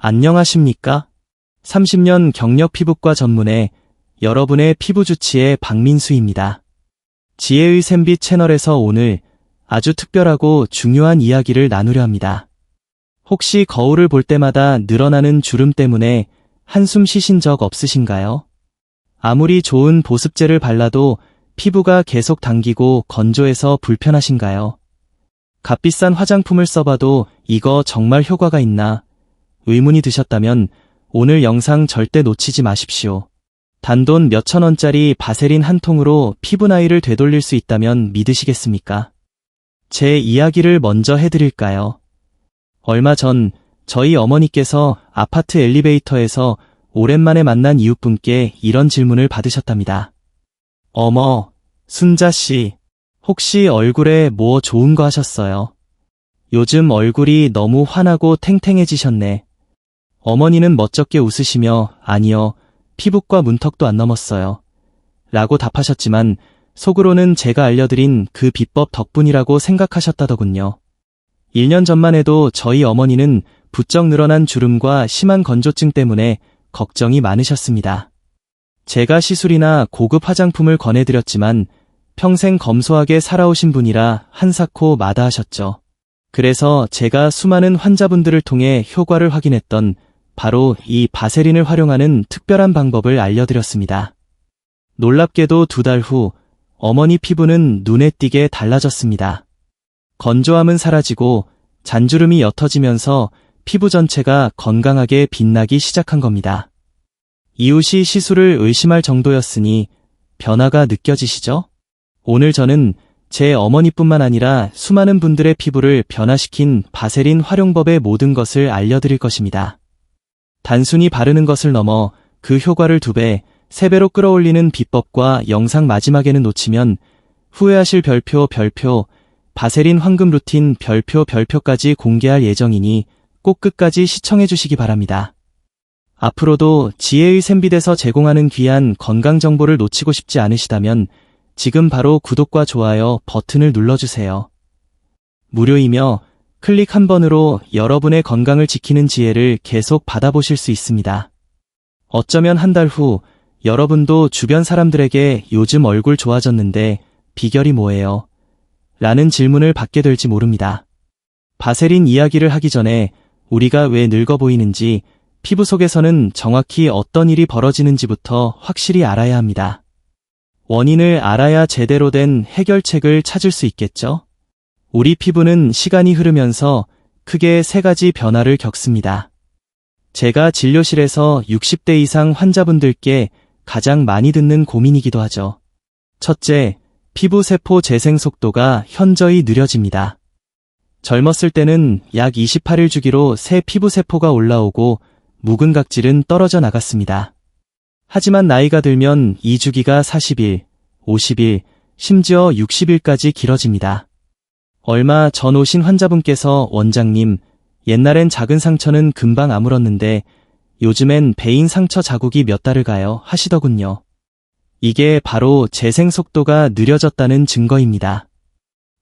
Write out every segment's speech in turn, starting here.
안녕하십니까? 30년 경력 피부과 전문의 여러분의 피부 주치의 박민수입니다. 지혜의 샘빛 채널에서 오늘 아주 특별하고 중요한 이야기를 나누려 합니다. 혹시 거울을 볼 때마다 늘어나는 주름 때문에 한숨 쉬신 적 없으신가요? 아무리 좋은 보습제를 발라도 피부가 계속 당기고 건조해서 불편하신가요? 값비싼 화장품을 써봐도 이거 정말 효과가 있나? 의문이 드셨다면 오늘 영상 절대 놓치지 마십시오. 단돈 몇천 원짜리 바세린 한 통으로 피부 나이를 되돌릴 수 있다면 믿으시겠습니까? 제 이야기를 먼저 해드릴까요? 얼마 전 저희 어머니께서 아파트 엘리베이터에서 오랜만에 만난 이웃분께 이런 질문을 받으셨답니다. 어머, 순자씨, 혹시 얼굴에 뭐 좋은 거 하셨어요? 요즘 얼굴이 너무 환하고 탱탱해지셨네. 어머니는 멋쩍게 웃으시며 아니요, 피부과 문턱도 안 넘었어요. 라고 답하셨지만 속으로는 제가 알려드린 그 비법 덕분이라고 생각하셨다더군요. 1년 전만 해도 저희 어머니는 부쩍 늘어난 주름과 심한 건조증 때문에 걱정이 많으셨습니다. 제가 시술이나 고급 화장품을 권해드렸지만 평생 검소하게 살아오신 분이라 한사코 마다하셨죠. 그래서 제가 수많은 환자분들을 통해 효과를 확인했던 바로 이 바세린을 활용하는 특별한 방법을 알려드렸습니다. 놀랍게도 2달 후 어머니 피부는 눈에 띄게 달라졌습니다. 건조함은 사라지고 잔주름이 옅어지면서 피부 전체가 건강하게 빛나기 시작한 겁니다. 이웃이 시술을 의심할 정도였으니 변화가 느껴지시죠? 오늘 저는 제 어머니뿐만 아니라 수많은 분들의 피부를 변화시킨 바세린 활용법의 모든 것을 알려드릴 것입니다. 단순히 바르는 것을 넘어 그 효과를 2배, 3배로 끌어올리는 비법과 영상 마지막에는 놓치면 후회하실 별표, 바세린 황금 루틴 별표까지 공개할 예정이니 꼭 끝까지 시청해 주시기 바랍니다. 앞으로도 지혜의 샘빛에서 제공하는 귀한 건강 정보를 놓치고 싶지 않으시다면 지금 바로 구독과 좋아요 버튼을 눌러주세요. 무료이며 클릭 한 번으로 여러분의 건강을 지키는 지혜를 계속 받아보실 수 있습니다. 어쩌면 한 달 후 여러분도 주변 사람들에게 요즘 얼굴 좋아졌는데 비결이 뭐예요? 라는 질문을 받게 될지 모릅니다. 바세린 이야기를 하기 전에 우리가 왜 늙어 보이는지, 피부 속에서는 정확히 어떤 일이 벌어지는지부터 확실히 알아야 합니다. 원인을 알아야 제대로 된 해결책을 찾을 수 있겠죠? 우리 피부는 시간이 흐르면서 크게 3가지 변화를 겪습니다. 제가 진료실에서 60대 이상 환자분들께 가장 많이 듣는 고민이기도 하죠. 첫째, 피부 세포 재생 속도가 현저히 느려집니다. 젊었을 때는 약 28일 주기로 새 피부 세포가 올라오고 묵은 각질은 떨어져 나갔습니다. 하지만 나이가 들면 이 주기가 40일, 50일, 심지어 60일까지 길어집니다. 얼마 전 오신 환자분께서 원장님, 옛날엔 작은 상처는 금방 아물었는데 요즘엔 베인 상처 자국이 몇 달을 가요 하시더군요. 이게 바로 재생 속도가 느려졌다는 증거입니다.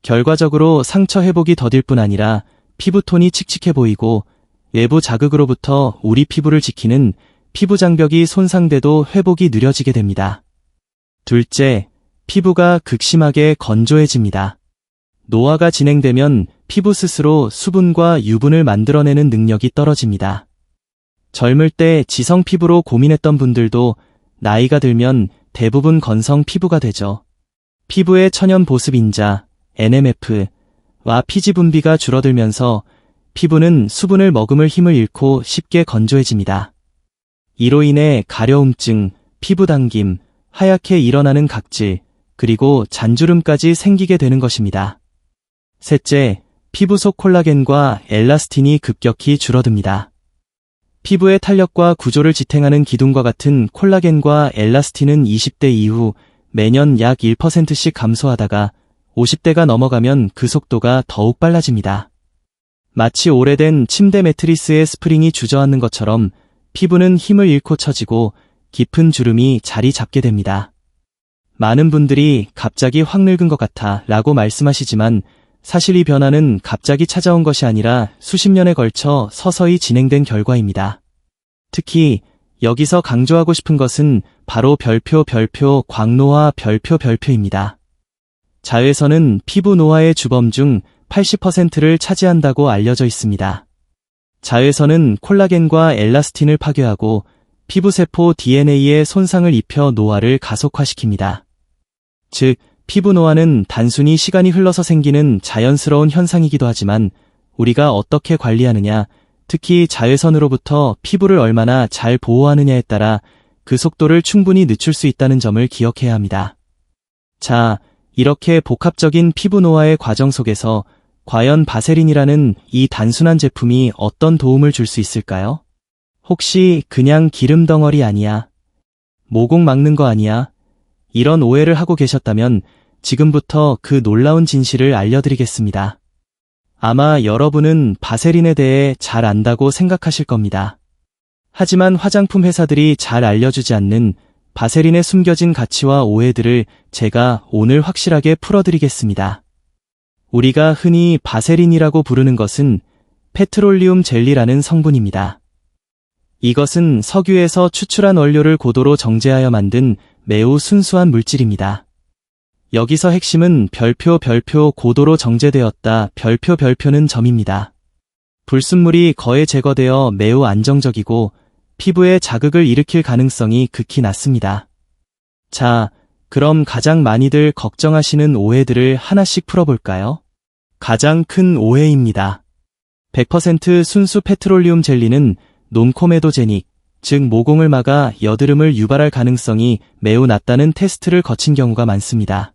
결과적으로 상처 회복이 더딜 뿐 아니라 피부톤이 칙칙해 보이고 외부 자극으로부터 우리 피부를 지키는 피부 장벽이 손상돼도 회복이 느려지게 됩니다. 둘째, 피부가 극심하게 건조해집니다. 노화가 진행되면 피부 스스로 수분과 유분을 만들어내는 능력이 떨어집니다. 젊을 때 지성 피부로 고민했던 분들도 나이가 들면 대부분 건성 피부가 되죠. 피부의 천연 보습 인자, NMF와 피지 분비가 줄어들면서 피부는 수분을 머금을 힘을 잃고 쉽게 건조해집니다. 이로 인해 가려움증, 피부 당김, 하얗게 일어나는 각질, 그리고 잔주름까지 생기게 되는 것입니다. 셋째, 피부 속 콜라겐과 엘라스틴이 급격히 줄어듭니다. 피부의 탄력과 구조를 지탱하는 기둥과 같은 콜라겐과 엘라스틴은 20대 이후 매년 약 1%씩 감소하다가 50대가 넘어가면 그 속도가 더욱 빨라집니다. 마치 오래된 침대 매트리스에 스프링이 주저앉는 것처럼 피부는 힘을 잃고 처지고 깊은 주름이 자리 잡게 됩니다. 많은 분들이 갑자기 확 늙은 것 같아 라고 말씀하시지만 사실 이 변화는 갑자기 찾아온 것이 아니라 수십 년에 걸쳐 서서히 진행된 결과입니다. 특히 여기서 강조하고 싶은 것은 바로 별표, 광노화, 별표입니다. 자외선은 피부 노화의 주범 중 80%를 차지한다고 알려져 있습니다. 자외선은 콜라겐과 엘라스틴을 파괴하고 피부세포 DNA에 손상을 입혀 노화를 가속화시킵니다. 즉, 피부 노화는 단순히 시간이 흘러서 생기는 자연스러운 현상이기도 하지만 우리가 어떻게 관리하느냐, 특히 자외선으로부터 피부를 얼마나 잘 보호하느냐에 따라 그 속도를 충분히 늦출 수 있다는 점을 기억해야 합니다. 자, 이렇게 복합적인 피부 노화의 과정 속에서 과연 바세린이라는 이 단순한 제품이 어떤 도움을 줄 수 있을까요? 혹시 그냥 기름 덩어리 아니야? 모공 막는 거 아니야? 이런 오해를 하고 계셨다면 지금부터 그 놀라운 진실을 알려드리겠습니다. 아마 여러분은 바세린에 대해 잘 안다고 생각하실 겁니다. 하지만 화장품 회사들이 잘 알려주지 않는 바세린의 숨겨진 가치와 오해들을 제가 오늘 확실하게 풀어드리겠습니다. 우리가 흔히 바세린이라고 부르는 것은 페트롤리움 젤리라는 성분입니다. 이것은 석유에서 추출한 원료를 고도로 정제하여 만든 매우 순수한 물질입니다. 여기서 핵심은 별표 고도로 정제되었다. 별표는 점입니다. 불순물이 거의 제거되어 매우 안정적이고 피부에 자극을 일으킬 가능성이 극히 낮습니다. 자, 그럼 가장 많이들 걱정하시는 오해들을 하나씩 풀어볼까요? 가장 큰 오해입니다. 100% 순수 페트롤리움 젤리는 논코메도제닉, 즉 모공을 막아 여드름을 유발할 가능성이 매우 낮다는 테스트를 거친 경우가 많습니다.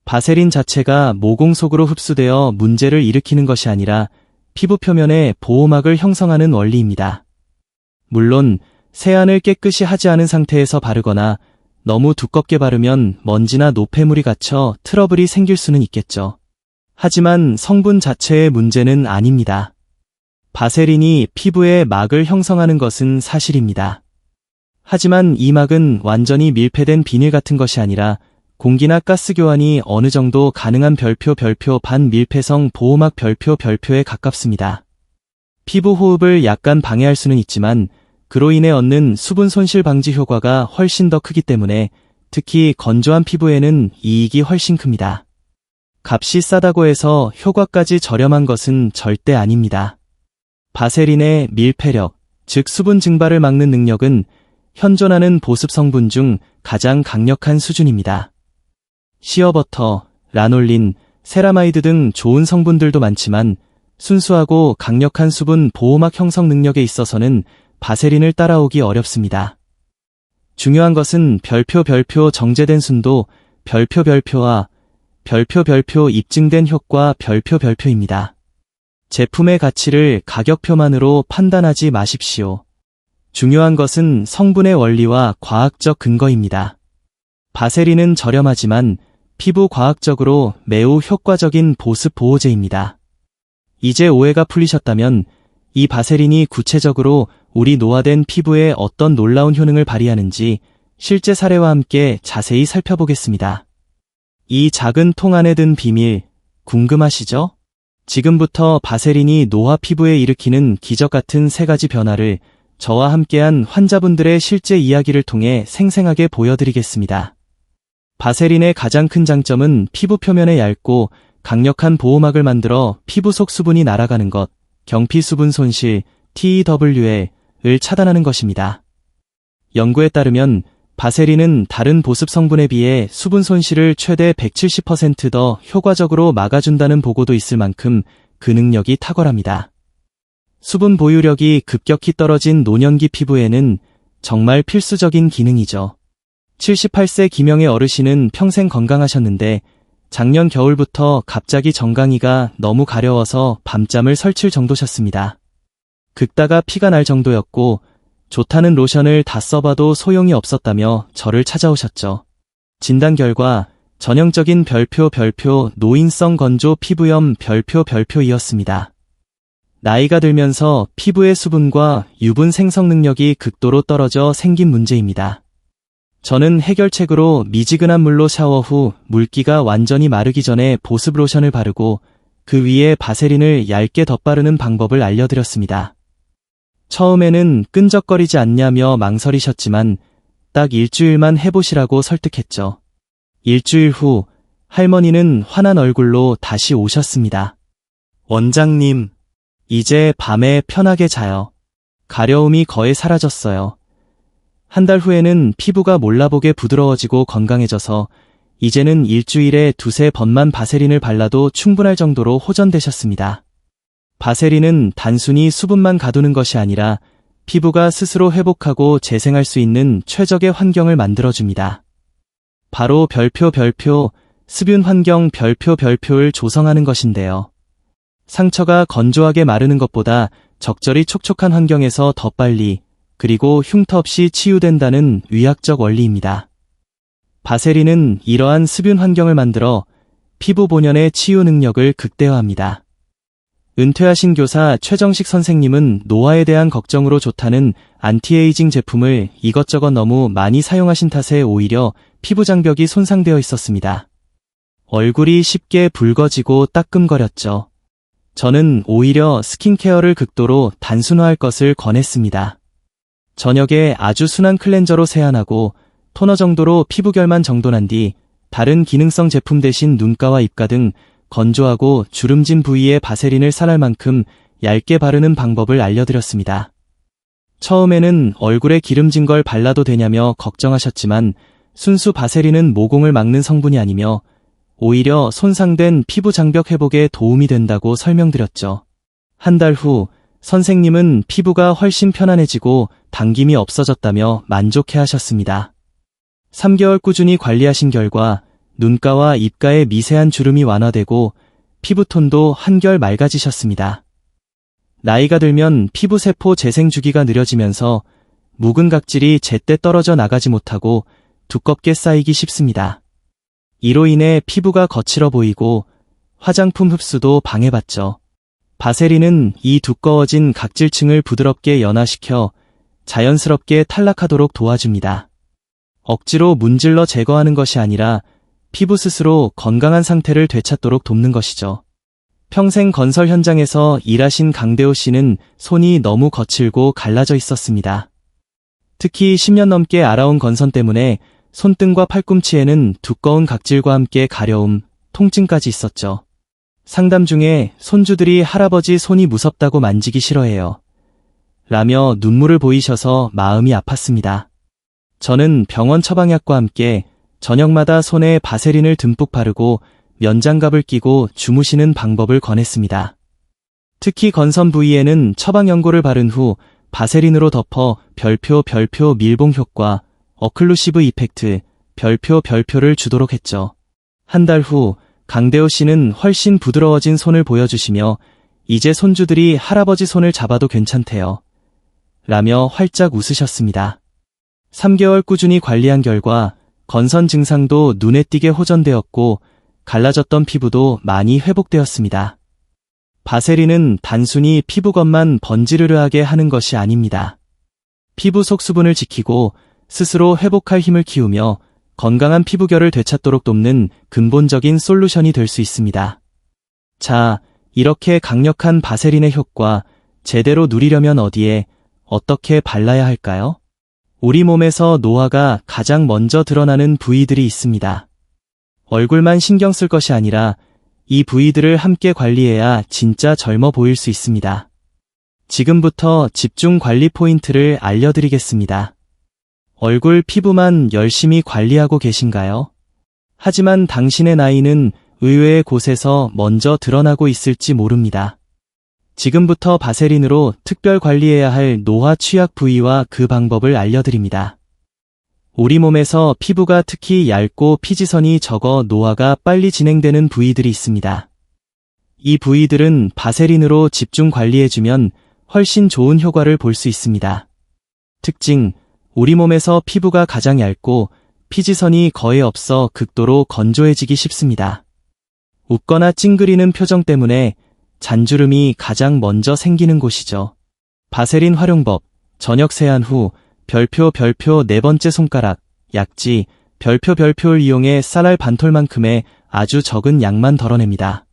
바세린 자체가 모공 속으로 흡수되어 문제를 일으키는 것이 아니라 피부 표면에 보호막을 형성하는 원리입니다. 물론 세안을 깨끗이 하지 않은 상태에서 바르거나 너무 두껍게 바르면 먼지나 노폐물이 갇혀 트러블이 생길 수는 있겠죠. 하지만 성분 자체의 문제는 아닙니다. 바세린이 피부에 막을 형성하는 것은 사실입니다. 하지만 이 막은 완전히 밀폐된 비닐 같은 것이 아니라 공기나 가스 교환이 어느 정도 가능한 별표 반밀폐성 보호막 별표에 가깝습니다. 피부 호흡을 약간 방해할 수는 있지만 그로 인해 얻는 수분 손실 방지 효과가 훨씬 더 크기 때문에 특히 건조한 피부에는 이익이 훨씬 큽니다. 값이 싸다고 해서 효과까지 저렴한 것은 절대 아닙니다. 바세린의 밀폐력, 즉 수분 증발을 막는 능력은 현존하는 보습 성분 중 가장 강력한 수준입니다. 시어버터, 라놀린, 세라마이드 등 좋은 성분들도 많지만 순수하고 강력한 수분 보호막 형성 능력에 있어서는 바세린을 따라오기 어렵습니다. 중요한 것은 별표 정제된 순도, 별표와 별표 입증된 효과 별표입니다. 제품의 가치를 가격표만으로 판단하지 마십시오. 중요한 것은 성분의 원리와 과학적 근거입니다. 바세린은 저렴하지만 피부 과학적으로 매우 효과적인 보습 보호제입니다. 이제 오해가 풀리셨다면 이 바세린이 구체적으로 우리 노화된 피부에 어떤 놀라운 효능을 발휘하는지 실제 사례와 함께 자세히 살펴보겠습니다. 이 작은 통 안에 든 비밀, 궁금하시죠? 지금부터 바세린이 노화 피부에 일으키는 기적 같은 3가지 변화를 저와 함께한 환자분들의 실제 이야기를 통해 생생하게 보여드리겠습니다. 바세린의 가장 큰 장점은 피부 표면에 얇고 강력한 보호막을 만들어 피부 속 수분이 날아가는 것, 경피 수분 손실, TEWL을 차단하는 것입니다. 연구에 따르면 바세린은 다른 보습 성분에 비해 수분 손실을 최대 170% 더 효과적으로 막아준다는 보고도 있을 만큼 그 능력이 탁월합니다. 수분 보유력이 급격히 떨어진 노년기 피부에는 정말 필수적인 기능이죠. 78세 김영애 어르신은 평생 건강하셨는데 작년 겨울부터 갑자기 정강이가 너무 가려워서 밤잠을 설칠 정도셨습니다. 긁다가 피가 날 정도였고 좋다는 로션을 다 써봐도 소용이 없었다며 저를 찾아오셨죠. 진단 결과 전형적인 별표 노인성 건조 피부염 별표이었습니다. 나이가 들면서 피부의 수분과 유분 생성 능력이 극도로 떨어져 생긴 문제입니다. 저는 해결책으로 미지근한 물로 샤워 후 물기가 완전히 마르기 전에 보습 로션을 바르고 그 위에 바세린을 얇게 덧바르는 방법을 알려드렸습니다. 처음에는 끈적거리지 않냐며 망설이셨지만 딱 일주일만 해보시라고 설득했죠. 일주일 후 할머니는 환한 얼굴로 다시 오셨습니다. 원장님, 이제 밤에 편하게 자요. 가려움이 거의 사라졌어요. 한 달 후에는 피부가 몰라보게 부드러워지고 건강해져서 이제는 일주일에 두세 번만 바세린을 발라도 충분할 정도로 호전되셨습니다. 바세린은 단순히 수분만 가두는 것이 아니라 피부가 스스로 회복하고 재생할 수 있는 최적의 환경을 만들어줍니다. 바로 별표, 습윤 환경 별표를 조성하는 것인데요. 상처가 건조하게 마르는 것보다 적절히 촉촉한 환경에서 더 빨리 그리고 흉터 없이 치유된다는 의학적 원리입니다. 바세린은 이러한 습윤 환경을 만들어 피부 본연의 치유 능력을 극대화합니다. 은퇴하신 교사 최정식 선생님은 노화에 대한 걱정으로 좋다는 안티에이징 제품을 이것저것 너무 많이 사용하신 탓에 오히려 피부 장벽이 손상되어 있었습니다. 얼굴이 쉽게 붉어지고 따끔거렸죠. 저는 오히려 스킨케어를 극도로 단순화할 것을 권했습니다. 저녁에 아주 순한 클렌저로 세안하고 토너 정도로 피부결만 정돈한 뒤 다른 기능성 제품 대신 눈가와 입가 등 건조하고 주름진 부위에 바세린을 살할 만큼 얇게 바르는 방법을 알려드렸습니다. 처음에는 얼굴에 기름진 걸 발라도 되냐며 걱정하셨지만 순수 바세린은 모공을 막는 성분이 아니며 오히려 손상된 피부 장벽 회복에 도움이 된다고 설명드렸죠. 한 달 후 선생님은 피부가 훨씬 편안해지고 당김이 없어졌다며 만족해하셨습니다. 3개월 꾸준히 관리하신 결과 눈가와 입가의 미세한 주름이 완화되고 피부톤도 한결 맑아지셨습니다. 나이가 들면 피부세포 재생 주기가 느려지면서 묵은 각질이 제때 떨어져 나가지 못하고 두껍게 쌓이기 쉽습니다. 이로 인해 피부가 거칠어 보이고 화장품 흡수도 방해받죠. 바세린은 이 두꺼워진 각질층을 부드럽게 연화시켜 자연스럽게 탈락하도록 도와줍니다. 억지로 문질러 제거하는 것이 아니라 피부 스스로 건강한 상태를 되찾도록 돕는 것이죠. 평생 건설 현장에서 일하신 강대호 씨는 손이 너무 거칠고 갈라져 있었습니다. 특히 10년 넘게 알아온 건선 때문에 손등과 팔꿈치에는 두꺼운 각질과 함께 가려움, 통증까지 있었죠. 상담 중에 손주들이 할아버지 손이 무섭다고 만지기 싫어해요. 라며 눈물을 보이셔서 마음이 아팠습니다. 저는 병원 처방약과 함께 저녁마다 손에 바세린을 듬뿍 바르고 면장갑을 끼고 주무시는 방법을 권했습니다. 특히 건선 부위에는 처방 연고를 바른 후 바세린으로 덮어 별표 밀봉 효과, 어클루시브 이펙트, 별표를 주도록 했죠. 한 달 후 강대호 씨는 훨씬 부드러워진 손을 보여주시며 이제 손주들이 할아버지 손을 잡아도 괜찮대요. 라며 활짝 웃으셨습니다. 3개월 꾸준히 관리한 결과 건선 증상도 눈에 띄게 호전되었고 갈라졌던 피부도 많이 회복되었습니다. 바세린은 단순히 피부겉만 번지르르하게 하는 것이 아닙니다. 피부 속 수분을 지키고 스스로 회복할 힘을 키우며 건강한 피부결을 되찾도록 돕는 근본적인 솔루션이 될 수 있습니다. 자, 이렇게 강력한 바세린의 효과 제대로 누리려면 어디에, 어떻게 발라야 할까요? 우리 몸에서 노화가 가장 먼저 드러나는 부위들이 있습니다. 얼굴만 신경 쓸 것이 아니라 이 부위들을 함께 관리해야 진짜 젊어 보일 수 있습니다. 지금부터 집중 관리 포인트를 알려드리겠습니다. 얼굴 피부만 열심히 관리하고 계신가요? 하지만 당신의 나이는 의외의 곳에서 먼저 드러나고 있을지 모릅니다. 지금부터 바세린으로 특별 관리해야 할 노화 취약 부위와 그 방법을 알려드립니다. 우리 몸에서 피부가 특히 얇고 피지선이 적어 노화가 빨리 진행되는 부위들이 있습니다. 이 부위들은 바세린으로 집중 관리해주면 훨씬 좋은 효과를 볼 수 있습니다. 특징, 우리 몸에서 피부가 가장 얇고 피지선이 거의 없어 극도로 건조해지기 쉽습니다. 웃거나 찡그리는 표정 때문에 잔주름이 가장 먼저 생기는 곳이죠. 바세린 활용법, 저녁 세안 후 별표 네 번째 손가락, 약지, 별표를 이용해 쌀알 반톨만큼의 아주 적은 양만 덜어냅니다.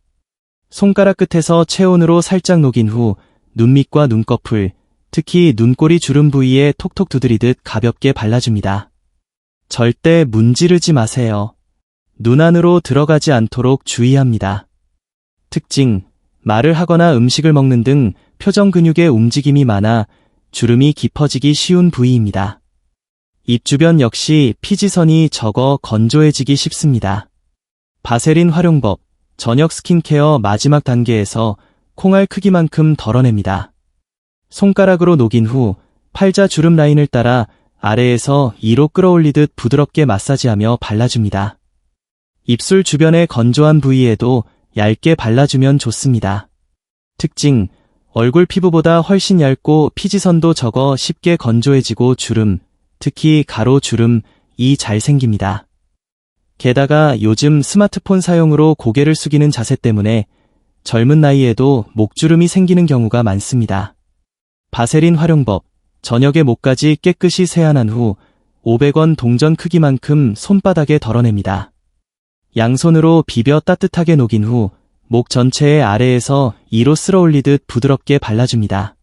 손가락 끝에서 체온으로 살짝 녹인 후 눈밑과 눈꺼풀, 특히 눈꼬리 주름 부위에 톡톡 두드리듯 가볍게 발라줍니다. 절대 문지르지 마세요. 눈 안으로 들어가지 않도록 주의합니다. 특징, 말을 하거나 음식을 먹는 등 표정 근육의 움직임이 많아 주름이 깊어지기 쉬운 부위입니다. 입 주변 역시 피지선이 적어 건조해지기 쉽습니다. 바세린 활용법, 저녁 스킨케어 마지막 단계에서 콩알 크기만큼 덜어냅니다. 손가락으로 녹인 후 팔자 주름 라인을 따라 아래에서 위로 끌어올리듯 부드럽게 마사지하며 발라줍니다. 입술 주변의 건조한 부위에도 얇게 발라주면 좋습니다. 특징, 얼굴 피부보다 훨씬 얇고 피지선도 적어 쉽게 건조해지고 주름, 특히 가로 주름이 잘 생깁니다. 게다가 요즘 스마트폰 사용으로 고개를 숙이는 자세 때문에 젊은 나이에도 목주름이 생기는 경우가 많습니다. 바세린 활용법, 저녁에 목까지 깨끗이 세안한 후 500원 동전 크기만큼 손바닥에 덜어냅니다. 양손으로 비벼 따뜻하게 녹인 후 목 전체의 아래에서 위로 쓸어 올리듯 부드럽게 발라줍니다.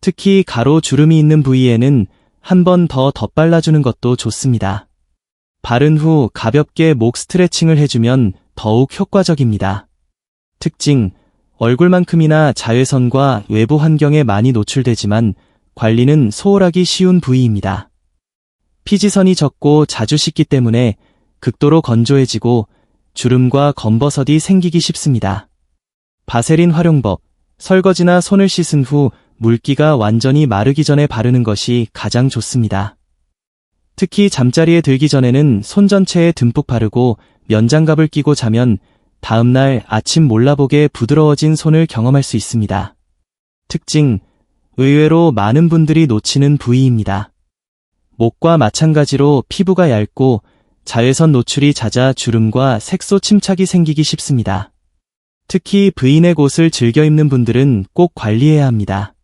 특히 가로 주름이 있는 부위에는 한 번 더 덧발라주는 것도 좋습니다. 바른 후 가볍게 목 스트레칭을 해주면 더욱 효과적입니다. 특징, 얼굴만큼이나 자외선과 외부 환경에 많이 노출되지만 관리는 소홀하기 쉬운 부위입니다. 피지선이 적고 자주 씻기 때문에 극도로 건조해지고 주름과 검버섯이 생기기 쉽습니다. 바세린 활용법, 설거지나 손을 씻은 후 물기가 완전히 마르기 전에 바르는 것이 가장 좋습니다. 특히 잠자리에 들기 전에는 손 전체에 듬뿍 바르고 면장갑을 끼고 자면 다음날 아침 몰라보게 부드러워진 손을 경험할 수 있습니다. 특징, 의외로 많은 분들이 놓치는 부위입니다. 목과 마찬가지로 피부가 얇고 자외선 노출이 잦아 주름과 색소 침착이 생기기 쉽습니다. 특히 V넥 옷을 즐겨 입는 분들은 꼭 관리해야 합니다.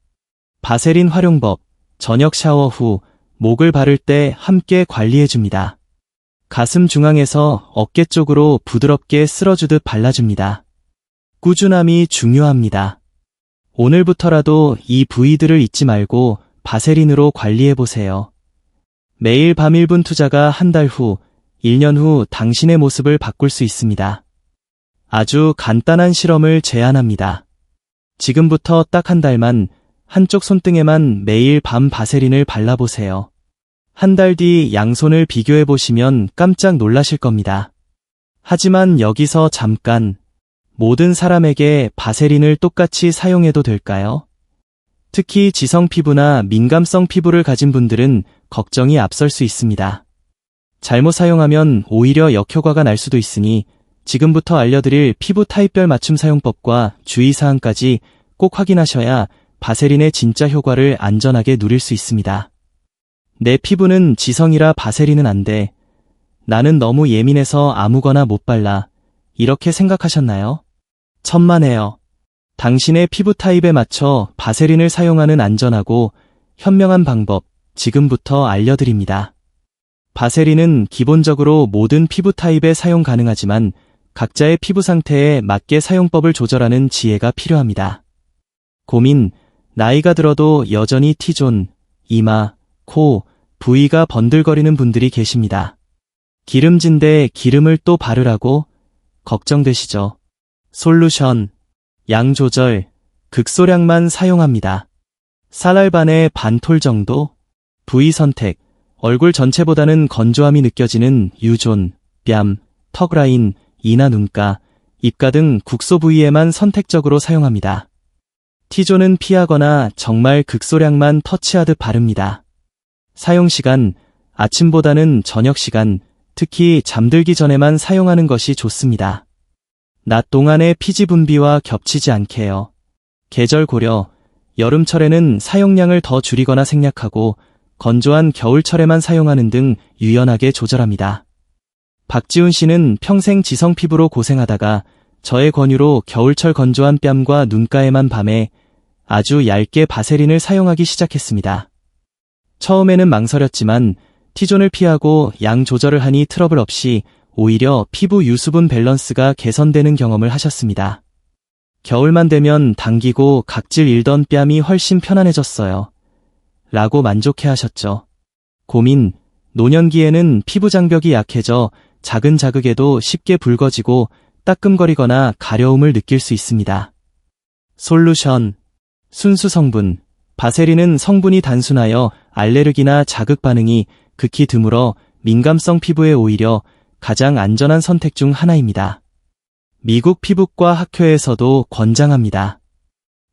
바세린 활용법, 저녁 샤워 후 목을 바를 때 함께 관리해줍니다. 가슴 중앙에서 어깨 쪽으로 부드럽게 쓸어주듯 발라줍니다. 꾸준함이 중요합니다. 오늘부터라도 이 부위들을 잊지 말고 바세린으로 관리해보세요. 매일 밤 1분 투자가 한 달 후, 1년 후 당신의 모습을 바꿀 수 있습니다. 아주 간단한 실험을 제안합니다. 지금부터 딱 한 달만 한쪽 손등에만 매일 밤 바세린을 발라보세요. 한 달 뒤 양손을 비교해보시면 깜짝 놀라실 겁니다. 하지만 여기서 잠깐, 모든 사람에게 바세린을 똑같이 사용해도 될까요? 특히 지성 피부나 민감성 피부를 가진 분들은 걱정이 앞설 수 있습니다. 잘못 사용하면 오히려 역효과가 날 수도 있으니 지금부터 알려드릴 피부 타입별 맞춤 사용법과 주의사항까지 꼭 확인하셔야 바세린의 진짜 효과를 안전하게 누릴 수 있습니다. 내 피부는 지성이라 바세린은 안 돼. 나는 너무 예민해서 아무거나 못 발라. 이렇게 생각하셨나요? 천만에요. 당신의 피부 타입에 맞춰 바세린을 사용하는 안전하고 현명한 방법 지금부터 알려드립니다. 바세린은 기본적으로 모든 피부 타입에 사용 가능하지만 각자의 피부 상태에 맞게 사용법을 조절하는 지혜가 필요합니다. 고민, 나이가 들어도 여전히 T존, 이마, 코, 부위가 번들거리는 분들이 계십니다. 기름진데 기름을 또 바르라고? 걱정되시죠? 솔루션, 양 조절, 극소량만 사용합니다. 쌀알반의 반톨 정도? 부위 선택, 얼굴 전체보다는 건조함이 느껴지는 유존, 뺨, 턱 라인, 이나 눈가, 입가 등 국소 부위에만 선택적으로 사용합니다. T존은 피하거나 정말 극소량만 터치하듯 바릅니다. 사용시간, 아침보다는 저녁 시간, 특히 잠들기 전에만 사용하는 것이 좋습니다. 낮 동안의 피지 분비와 겹치지 않게요. 계절 고려, 여름철에는 사용량을 더 줄이거나 생략하고 건조한 겨울철에만 사용하는 등 유연하게 조절합니다. 박지훈 씨는 평생 지성 피부로 고생하다가 저의 권유로 겨울철 건조한 뺨과 눈가에만 밤에 아주 얇게 바세린을 사용하기 시작했습니다. 처음에는 망설였지만 T존을 피하고 양 조절을 하니 트러블 없이 오히려 피부 유수분 밸런스가 개선되는 경험을 하셨습니다. 겨울만 되면 당기고 각질 일던 뺨이 훨씬 편안해졌어요. 라고 만족해 하셨죠. 고민, 노년기에는 피부 장벽이 약해져 작은 자극에도 쉽게 붉어지고 따끔거리거나 가려움을 느낄 수 있습니다. 솔루션. 순수 성분. 바세린은 성분이 단순하여 알레르기나 자극 반응이 극히 드물어 민감성 피부에 오히려 가장 안전한 선택 중 하나입니다. 미국 피부과 학회에서도 권장합니다.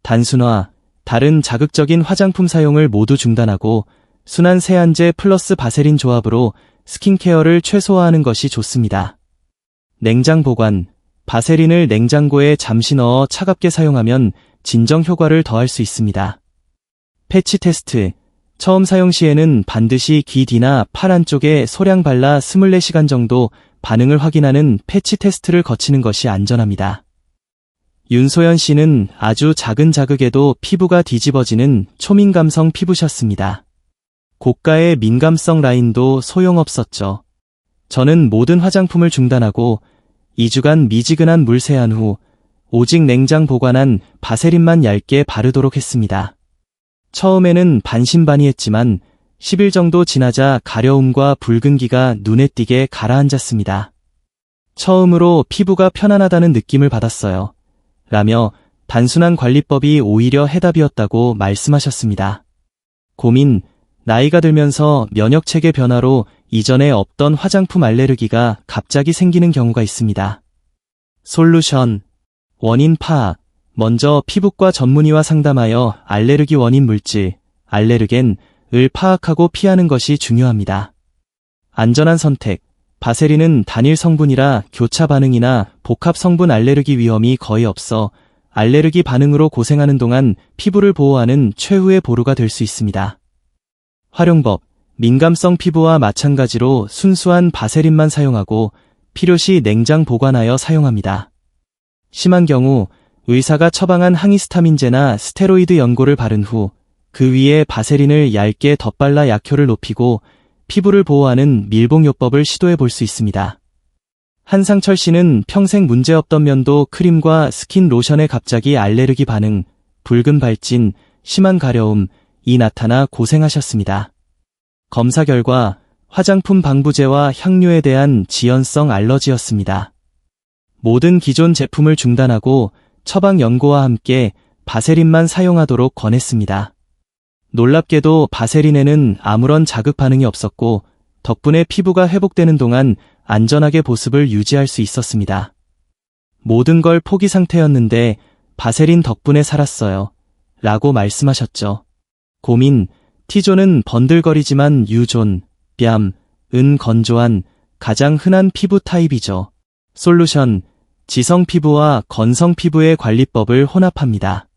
단순화, 다른 자극적인 화장품 사용을 모두 중단하고 순한 세안제 플러스 바세린 조합으로 스킨케어를 최소화하는 것이 좋습니다. 냉장 보관, 바세린을 냉장고에 잠시 넣어 차갑게 사용하면 진정 효과를 더할 수 있습니다. 패치 테스트, 처음 사용 시에는 반드시 귀 뒤나 팔 안쪽에 소량 발라 24시간 정도 반응을 확인하는 패치 테스트를 거치는 것이 안전합니다. 윤소연 씨는 아주 작은 자극에도 피부가 뒤집어지는 초민감성 피부셨습니다. 고가의 민감성 라인도 소용없었죠. 저는 모든 화장품을 중단하고 2주간 미지근한 물 세안 후 오직 냉장 보관한 바세린만 얇게 바르도록 했습니다. 처음에는 반신반의했지만 10일 정도 지나자 가려움과 붉은기가 눈에 띄게 가라앉았습니다. 처음으로 피부가 편안하다는 느낌을 받았어요. 라며 단순한 관리법이 오히려 해답이었다고 말씀하셨습니다. 고민, 나이가 들면서 면역체계 변화로 이전에 없던 화장품 알레르기가 갑자기 생기는 경우가 있습니다. 솔루션. 원인 파악. 먼저 피부과 전문의와 상담하여 알레르기 원인 물질, 알레르겐을 파악하고 피하는 것이 중요합니다. 안전한 선택. 바세린은 단일 성분이라 교차 반응이나 복합 성분 알레르기 위험이 거의 없어 알레르기 반응으로 고생하는 동안 피부를 보호하는 최후의 보루가 될 수 있습니다. 활용법. 민감성 피부와 마찬가지로 순수한 바세린만 사용하고 필요시 냉장 보관하여 사용합니다. 심한 경우 의사가 처방한 항히스타민제나 스테로이드 연고를 바른 후 그 위에 바세린을 얇게 덧발라 약효를 높이고 피부를 보호하는 밀봉요법을 시도해 볼 수 있습니다. 한상철 씨는 평생 문제없던 면도 크림과 스킨 로션에 갑자기 알레르기 반응, 붉은 발진, 심한 가려움이 나타나 고생하셨습니다. 검사 결과 화장품 방부제와 향료에 대한 지연성 알러지였습니다. 모든 기존 제품을 중단하고 처방 연고와 함께 바세린만 사용하도록 권했습니다. 놀랍게도 바세린에는 아무런 자극 반응이 없었고 덕분에 피부가 회복되는 동안 안전하게 보습을 유지할 수 있었습니다. 모든 걸 포기 상태였는데 바세린 덕분에 살았어요. 라고 말씀하셨죠. 고민, T존은 번들거리지만 U존, 뺨은 건조한 가장 흔한 피부 타입이죠. 솔루션, 지성 피부와 건성 피부의 관리법을 혼합합니다.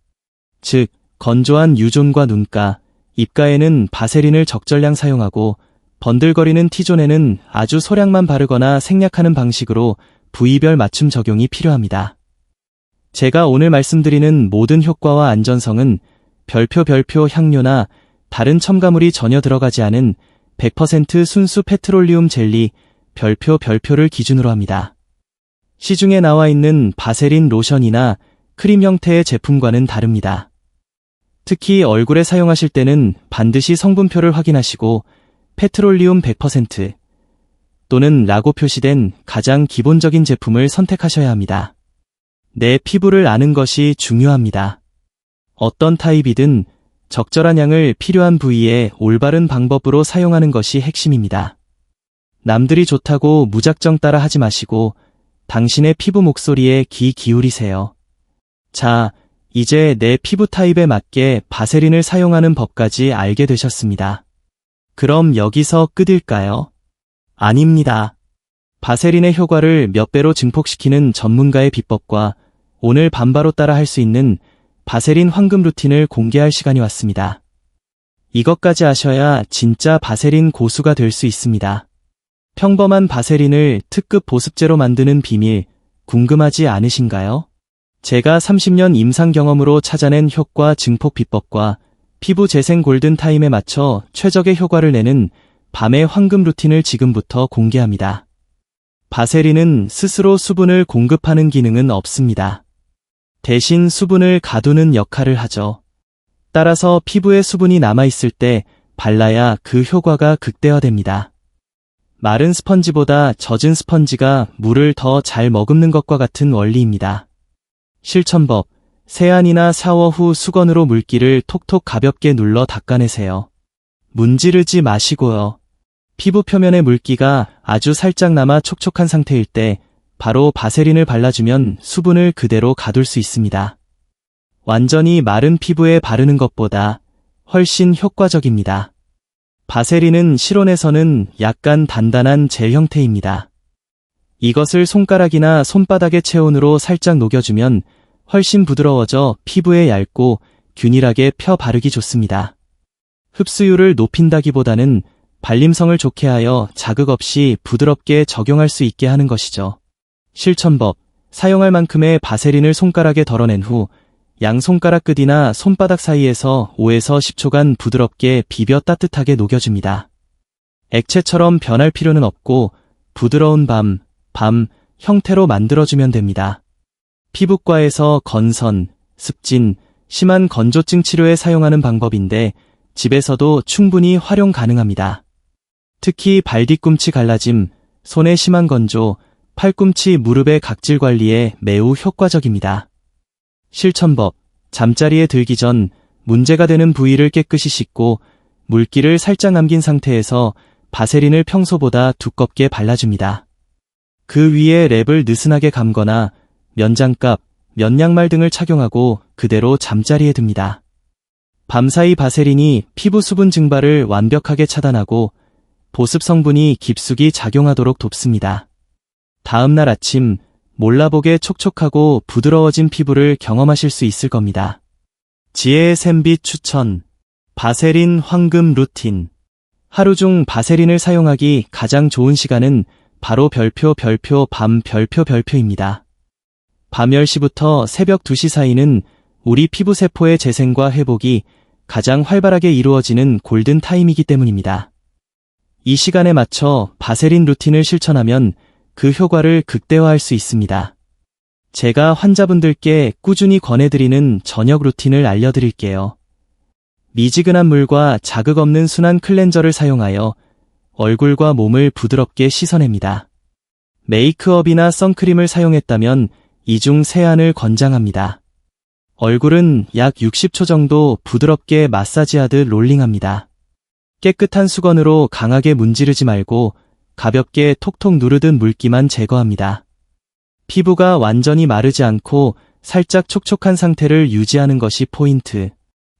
즉, 건조한 U존과 눈가, 입가에는 바세린을 적절량 사용하고 번들거리는 T존에는 아주 소량만 바르거나 생략하는 방식으로 부위별 맞춤 적용이 필요합니다. 제가 오늘 말씀드리는 모든 효과와 안전성은 별표 향료나 다른 첨가물이 전혀 들어가지 않은 100% 순수 페트롤리움 젤리 별표를 기준으로 합니다. 시중에 나와 있는 바세린 로션이나 크림 형태의 제품과는 다릅니다. 특히 얼굴에 사용하실 때는 반드시 성분표를 확인하시고 페트롤리움 100% 또는 라고 표시된 가장 기본적인 제품을 선택하셔야 합니다. 내 피부를 아는 것이 중요합니다. 어떤 타입이든 적절한 양을 필요한 부위에 올바른 방법으로 사용하는 것이 핵심입니다. 남들이 좋다고 무작정 따라 하지 마시고 당신의 피부 목소리에 귀 기울이세요. 자, 이제 내 피부 타입에 맞게 바세린을 사용하는 법까지 알게 되셨습니다. 그럼 여기서 끝일까요? 아닙니다. 바세린의 효과를 몇 배로 증폭시키는 전문가의 비법과 오늘 밤바로 따라 할 수 있는 바세린 황금 루틴을 공개할 시간이 왔습니다. 이것까지 아셔야 진짜 바세린 고수가 될 수 있습니다. 평범한 바세린을 특급 보습제로 만드는 비밀 궁금하지 않으신가요? 제가 30년 임상 경험으로 찾아낸 효과 증폭 비법과 피부 재생 골든타임에 맞춰 최적의 효과를 내는 밤의 황금 루틴을 지금부터 공개합니다. 바세린은 스스로 수분을 공급하는 기능은 없습니다. 대신 수분을 가두는 역할을 하죠. 따라서 피부에 수분이 남아있을 때 발라야 그 효과가 극대화됩니다. 마른 스펀지보다 젖은 스펀지가 물을 더 잘 머금는 것과 같은 원리입니다. 실천법, 세안이나 샤워 후 수건으로 물기를 톡톡 가볍게 눌러 닦아내세요. 문지르지 마시고요. 피부 표면에 물기가 아주 살짝 남아 촉촉한 상태일 때 바로 바세린을 발라주면 수분을 그대로 가둘 수 있습니다. 완전히 마른 피부에 바르는 것보다 훨씬 효과적입니다. 바세린은 실온에서는 약간 단단한 젤 형태입니다. 이것을 손가락이나 손바닥의 체온으로 살짝 녹여주면 훨씬 부드러워져 피부에 얇고 균일하게 펴 바르기 좋습니다. 흡수율을 높인다기보다는 발림성을 좋게 하여 자극 없이 부드럽게 적용할 수 있게 하는 것이죠. 실천법, 사용할 만큼의 바세린을 손가락에 덜어낸 후 양손가락 끝이나 손바닥 사이에서 5에서 10초간 부드럽게 비벼 따뜻하게 녹여줍니다. 액체처럼 변할 필요는 없고 부드러운 밤 형태로 만들어주면 됩니다. 피부과에서 건선, 습진, 심한 건조증 치료에 사용하는 방법인데 집에서도 충분히 활용 가능합니다. 특히 발 뒤꿈치 갈라짐, 손의 심한 건조, 팔꿈치 무릎의 각질 관리에 매우 효과적입니다. 실천법, 잠자리에 들기 전 문제가 되는 부위를 깨끗이 씻고 물기를 살짝 남긴 상태에서 바세린을 평소보다 두껍게 발라줍니다. 그 위에 랩을 느슨하게 감거나 면장갑, 면양말 등을 착용하고 그대로 잠자리에 듭니다. 밤사이 바세린이 피부 수분 증발을 완벽하게 차단하고 보습 성분이 깊숙이 작용하도록 돕습니다. 다음날 아침, 몰라보게 촉촉하고 부드러워진 피부를 경험하실 수 있을 겁니다. 지혜의 샘빛 추천, 바세린 황금 루틴. 하루 중 바세린을 사용하기 가장 좋은 시간은 바로 밤 별표입니다. 밤 10시부터 새벽 2시 사이는 우리 피부 세포의 재생과 회복이 가장 활발하게 이루어지는 골든 타임이기 때문입니다. 이 시간에 맞춰 바세린 루틴을 실천하면 그 효과를 극대화할 수 있습니다. 제가 환자분들께 꾸준히 권해드리는 저녁 루틴을 알려드릴게요. 미지근한 물과 자극 없는 순한 클렌저를 사용하여 얼굴과 몸을 부드럽게 씻어냅니다. 메이크업이나 선크림을 사용했다면 이중 세안을 권장합니다. 얼굴은 약 60초 정도 부드럽게 마사지하듯 롤링합니다. 깨끗한 수건으로 강하게 문지르지 말고 가볍게 톡톡 누르듯 물기만 제거합니다. 피부가 완전히 마르지 않고 살짝 촉촉한 상태를 유지하는 것이 포인트.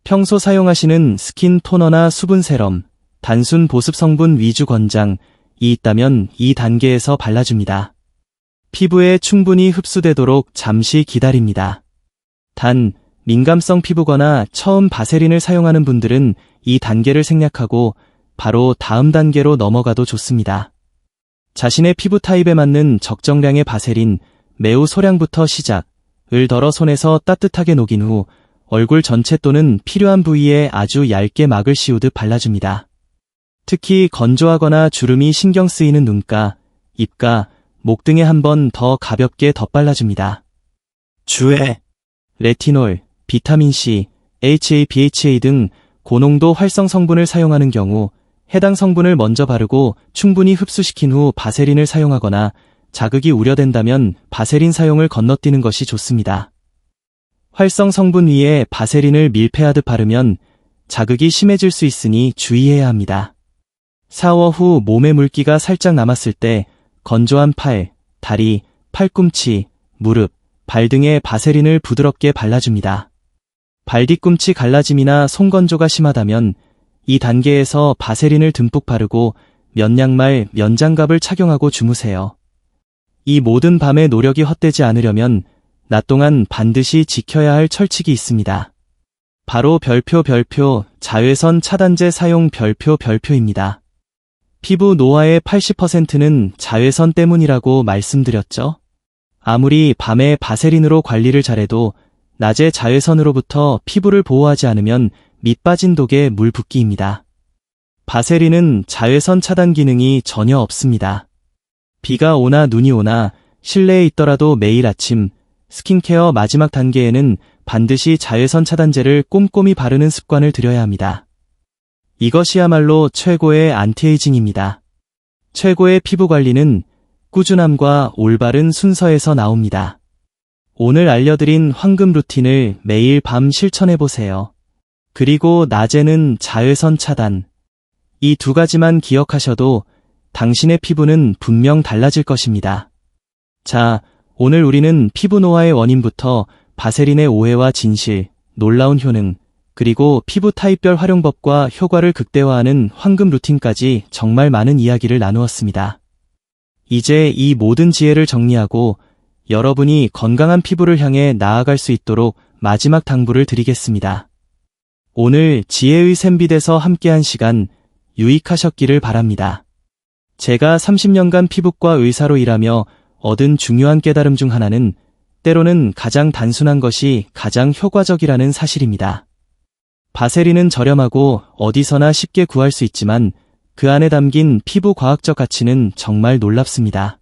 평소 사용하시는 스킨 토너나 수분 세럼, 단순 보습 성분 위주 권장이 있다면 이 단계에서 발라줍니다. 피부에 충분히 흡수되도록 잠시 기다립니다. 단, 민감성 피부거나 처음 바세린을 사용하는 분들은 이 단계를 생략하고 바로 다음 단계로 넘어가도 좋습니다. 자신의 피부 타입에 맞는 적정량의 바세린, 매우 소량부터 시작을 덜어 손에서 따뜻하게 녹인 후 얼굴 전체 또는 필요한 부위에 아주 얇게 막을 씌우듯 발라줍니다. 특히 건조하거나 주름이 신경 쓰이는 눈가, 입가, 목 등에 한 번 더 가볍게 덧발라줍니다. 주에 레티놀, 비타민C, HA, BHA 등 고농도 활성 성분을 사용하는 경우 해당 성분을 먼저 바르고 충분히 흡수시킨 후 바세린을 사용하거나 자극이 우려된다면 바세린 사용을 건너뛰는 것이 좋습니다. 활성 성분 위에 바세린을 밀폐하듯 바르면 자극이 심해질 수 있으니 주의해야 합니다. 샤워 후 몸에 물기가 살짝 남았을 때 건조한 팔, 다리, 팔꿈치, 무릎, 발 등에 바세린을 부드럽게 발라줍니다. 발 뒤꿈치 갈라짐이나 손건조가 심하다면 이 단계에서 바세린을 듬뿍 바르고 면양말, 면장갑을 착용하고 주무세요. 이 모든 밤의 노력이 헛되지 않으려면 낮 동안 반드시 지켜야 할 철칙이 있습니다. 바로 자외선 차단제 사용 별표입니다. 피부 노화의 80%는 자외선 때문이라고 말씀드렸죠? 아무리 밤에 바세린으로 관리를 잘해도 낮에 자외선으로부터 피부를 보호하지 않으면 밑 빠진 독에 물 붓기입니다. 바세린은 자외선 차단 기능이 전혀 없습니다. 비가 오나 눈이 오나 실내에 있더라도 매일 아침 스킨케어 마지막 단계에는 반드시 자외선 차단제를 꼼꼼히 바르는 습관을 들여야 합니다. 이것이야말로 최고의 안티에이징입니다. 최고의 피부 관리는 꾸준함과 올바른 순서에서 나옵니다. 오늘 알려드린 황금 루틴을 매일 밤 실천해보세요. 그리고 낮에는 자외선 차단. 이 두 가지만 기억하셔도 당신의 피부는 분명 달라질 것입니다. 자, 오늘 우리는 피부 노화의 원인부터 바세린의 오해와 진실, 놀라운 효능, 그리고 피부 타입별 활용법과 효과를 극대화하는 황금 루틴까지 정말 많은 이야기를 나누었습니다. 이제 이 모든 지혜를 정리하고 여러분이 건강한 피부를 향해 나아갈 수 있도록 마지막 당부를 드리겠습니다. 오늘 지혜의 샘빛에서 함께한 시간 유익하셨기를 바랍니다. 제가 30년간 피부과 의사로 일하며 얻은 중요한 깨달음 중 하나는 때로는 가장 단순한 것이 가장 효과적이라는 사실입니다. 바세린은 저렴하고 어디서나 쉽게 구할 수 있지만 그 안에 담긴 피부 과학적 가치는 정말 놀랍습니다.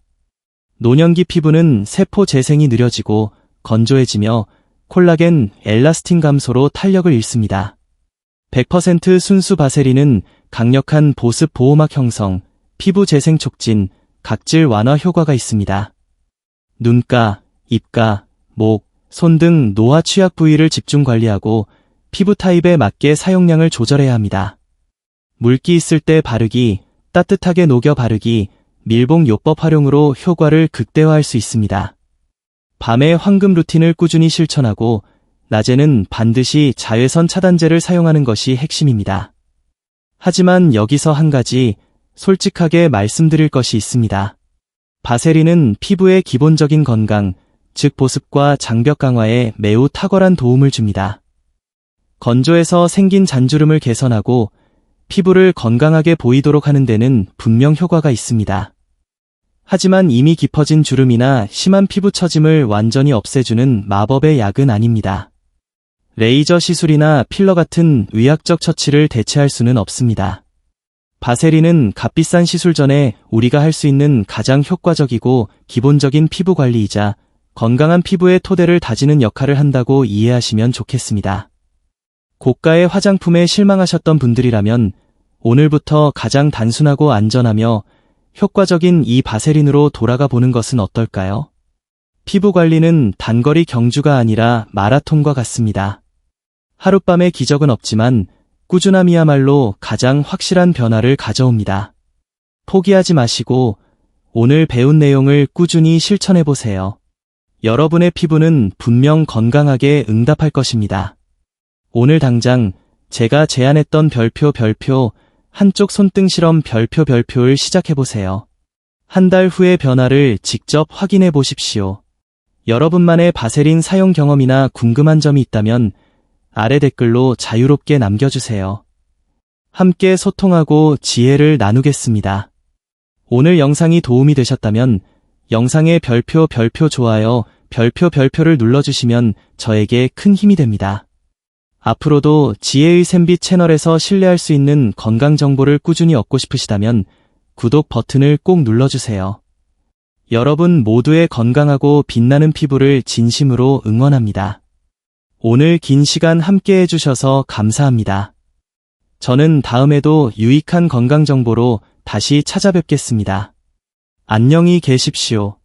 노년기 피부는 세포 재생이 느려지고 건조해지며 콜라겐, 엘라스틴 감소로 탄력을 잃습니다. 100% 순수 바세린은 강력한 보습 보호막 형성, 피부 재생 촉진, 각질 완화 효과가 있습니다. 눈가, 입가, 목, 손 등 노화 취약 부위를 집중 관리하고 피부 타입에 맞게 사용량을 조절해야 합니다. 물기 있을 때 바르기, 따뜻하게 녹여 바르기, 밀봉 요법 활용으로 효과를 극대화할 수 있습니다. 밤에 황금 루틴을 꾸준히 실천하고 낮에는 반드시 자외선 차단제를 사용하는 것이 핵심입니다. 하지만 여기서 한 가지 솔직하게 말씀드릴 것이 있습니다. 바세린은 피부의 기본적인 건강, 즉 보습과 장벽 강화에 매우 탁월한 도움을 줍니다. 건조해서 생긴 잔주름을 개선하고 피부를 건강하게 보이도록 하는 데는 분명 효과가 있습니다. 하지만 이미 깊어진 주름이나 심한 피부 처짐을 완전히 없애주는 마법의 약은 아닙니다. 레이저 시술이나 필러 같은 의학적 처치를 대체할 수는 없습니다. 바세린은 값비싼 시술 전에 우리가 할 수 있는 가장 효과적이고 기본적인 피부 관리이자 건강한 피부의 토대를 다지는 역할을 한다고 이해하시면 좋겠습니다. 고가의 화장품에 실망하셨던 분들이라면 오늘부터 가장 단순하고 안전하며 효과적인 이 바세린으로 돌아가 보는 것은 어떨까요? 피부 관리는 단거리 경주가 아니라 마라톤과 같습니다. 하룻밤의 기적은 없지만 꾸준함이야말로 가장 확실한 변화를 가져옵니다. 포기하지 마시고 오늘 배운 내용을 꾸준히 실천해보세요. 여러분의 피부는 분명 건강하게 응답할 것입니다. 오늘 당장 제가 제안했던 별표 한쪽 손등 실험 별표를 시작해보세요. 한 달 후의 변화를 직접 확인해 보십시오. 여러분만의 바세린 사용 경험이나 궁금한 점이 있다면 아래 댓글로 자유롭게 남겨주세요. 함께 소통하고 지혜를 나누겠습니다. 오늘 영상이 도움이 되셨다면 영상에 별표 좋아요, 별표를 눌러주시면 저에게 큰 힘이 됩니다. 앞으로도 지혜의 샘빛 채널에서 신뢰할 수 있는 건강 정보를 꾸준히 얻고 싶으시다면 구독 버튼을 꼭 눌러주세요. 여러분 모두의 건강하고 빛나는 피부를 진심으로 응원합니다. 오늘 긴 시간 함께 해주셔서 감사합니다. 저는 다음에도 유익한 건강 정보로 다시 찾아뵙겠습니다. 안녕히 계십시오.